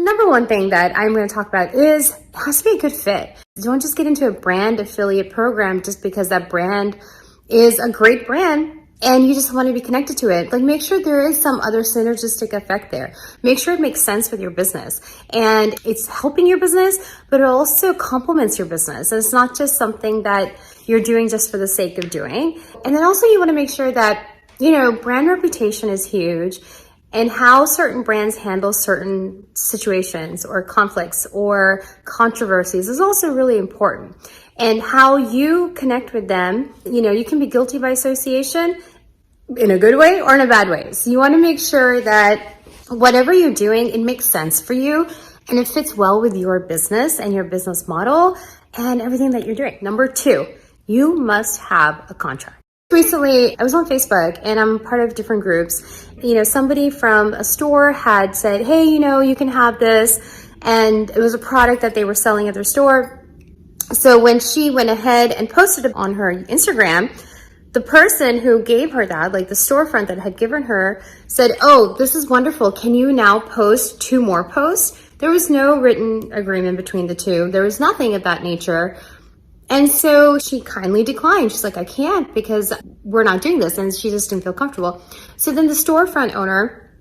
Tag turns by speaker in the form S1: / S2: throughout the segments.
S1: Number one thing that I'm going to talk about is it has to be a good fit. Don't just get into a brand affiliate program just because that brand is a great brand and you just want to be connected to it. Like, make sure there is some other synergistic effect there. Make sure it makes sense with your business and it's helping your business, but it also complements your business. And it's not just something that you're doing just for the sake of doing. And then also you want to make sure that, brand reputation is huge, and how certain brands handle certain situations or conflicts or controversies is also really important. And how you connect with them, you can be guilty by association in a good way or in a bad way. So you want to make sure that whatever you're doing, it makes sense for you and it fits well with your business and your business model and everything that you're doing. Number two, you must have a contract. Recently, I was on Facebook and I'm part of different groups. Somebody from a store had said, hey, you can have this. And it was a product that they were selling at their store. So when she went ahead and posted it on her Instagram, the person who gave her that, like the storefront that had given her, said, oh, this is wonderful. Can you now post 2 more posts? There was no written agreement between the two. There was nothing of that nature. And so she kindly declined. She's like, I can't because we're not doing this. And she just didn't feel comfortable. So then the storefront owner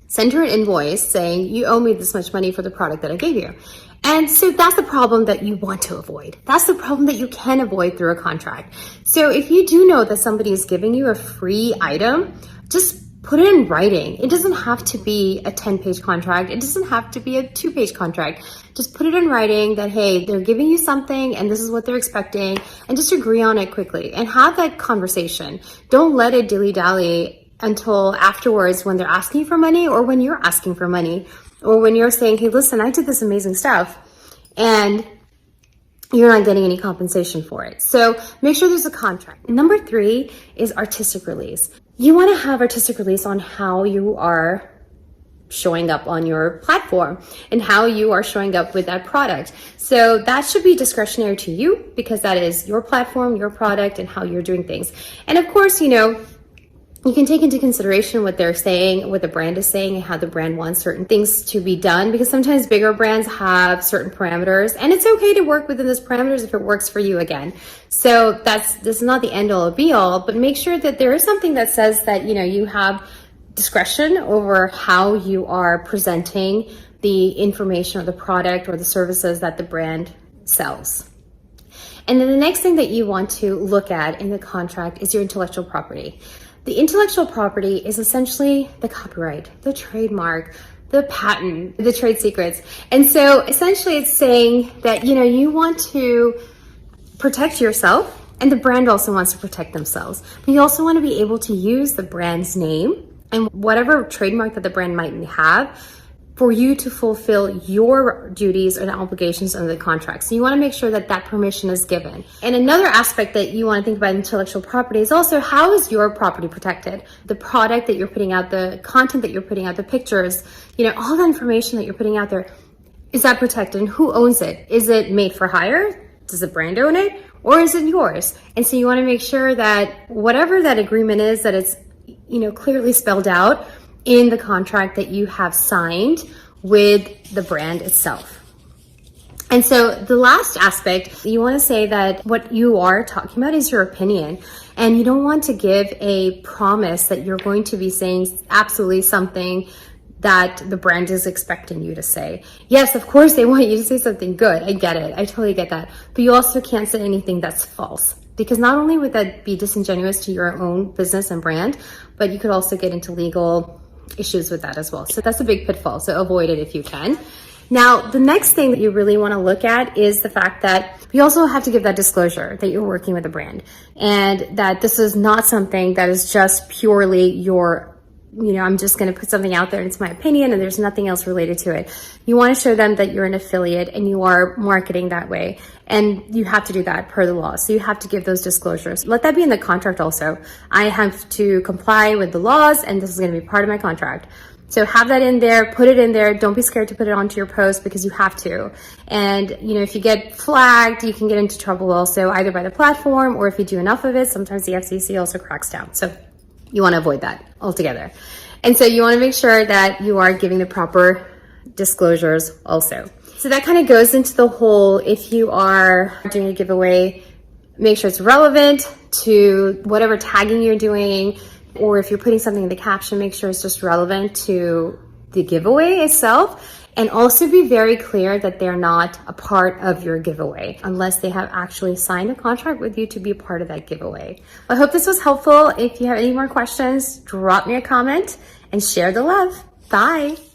S1: sent her an invoice saying, you owe me this much money for the product that I gave you. And so that's the problem that you want to avoid. That's the problem that you can avoid through a contract. So if you do know that somebody is giving you a free item, just put it in writing. It doesn't have to be a 10-page contract. It doesn't have to be a 2-page contract. Just put it in writing that, hey, they're giving you something and this is what they're expecting, and just agree on it quickly and have that conversation. Don't let it dilly-dally until afterwards when they're asking you for money or when you're asking for money or when you're saying, hey, listen, I did this amazing stuff and you're not getting any compensation for it. So make sure there's a contract. Number 3 is artistic release. You want to have artistic release on how you are showing up on your platform and how you are showing up with that product. So that should be discretionary to you because that is your platform, your product, and how you're doing things. And of course, you can take into consideration what they're saying, what the brand is saying, and how the brand wants certain things to be done, because sometimes bigger brands have certain parameters, and it's okay to work within those parameters if it works for you again. So this is not the end all or be all, but make sure that there is something that says that, you have discretion over how you are presenting the information or the product or the services that the brand sells. And then the next thing that you want to look at in the contract is your intellectual property. The intellectual property is essentially the copyright, the trademark, the patent, the trade secrets. And so essentially it's saying that, you want to protect yourself, and the brand also wants to protect themselves. But you also want to be able to use the brand's name and whatever trademark that the brand might have for you to fulfill your duties and obligations under the contract. So you want to make sure that that permission is given. And another aspect that you want to think about intellectual property is also, how is your property protected? The product that you're putting out, the content that you're putting out, the pictures, all the information that you're putting out there, is that protected? And who owns it? Is it made for hire? Does the brand own it? Or is it yours? And so you want to make sure that whatever that agreement is, that it's clearly spelled out in the contract that you have signed with the brand itself. And so the last aspect, you want to say that what you are talking about is your opinion, and you don't want to give a promise that you're going to be saying absolutely something that the brand is expecting you to say. Yes, of course they want you to say something good. I get it. I totally get that. But you also can't say anything that's false, because not only would that be disingenuous to your own business and brand, but you could also get into legal issues with that as well. So that's a big pitfall. So avoid it if you can. Now, the next thing that you really want to look at is the fact that you also have to give that disclosure that you're working with a brand, and that this is not something that is just purely your, I'm just going to put something out there and it's my opinion and there's nothing else related to it. You want to show them that you're an affiliate and you are marketing that way. And you have to do that per the law. So you have to give those disclosures. Let that be in the contract also. I have to comply with the laws and this is going to be part of my contract. So have that in there, put it in there. Don't be scared to put it onto your post, because you have to. And, if you get flagged, you can get into trouble also, either by the platform, or if you do enough of it, sometimes the FCC also cracks down. So you want to avoid that altogether. And so you want to make sure that you are giving the proper disclosures also. So that kind of goes into the whole, if you are doing a giveaway, make sure it's relevant to whatever tagging you're doing, or if you're putting something in the caption, make sure it's just relevant to the giveaway itself. And also be very clear that they're not a part of your giveaway unless they have actually signed a contract with you to be a part of that giveaway. I hope this was helpful. If you have any more questions, drop me a comment and share the love. Bye.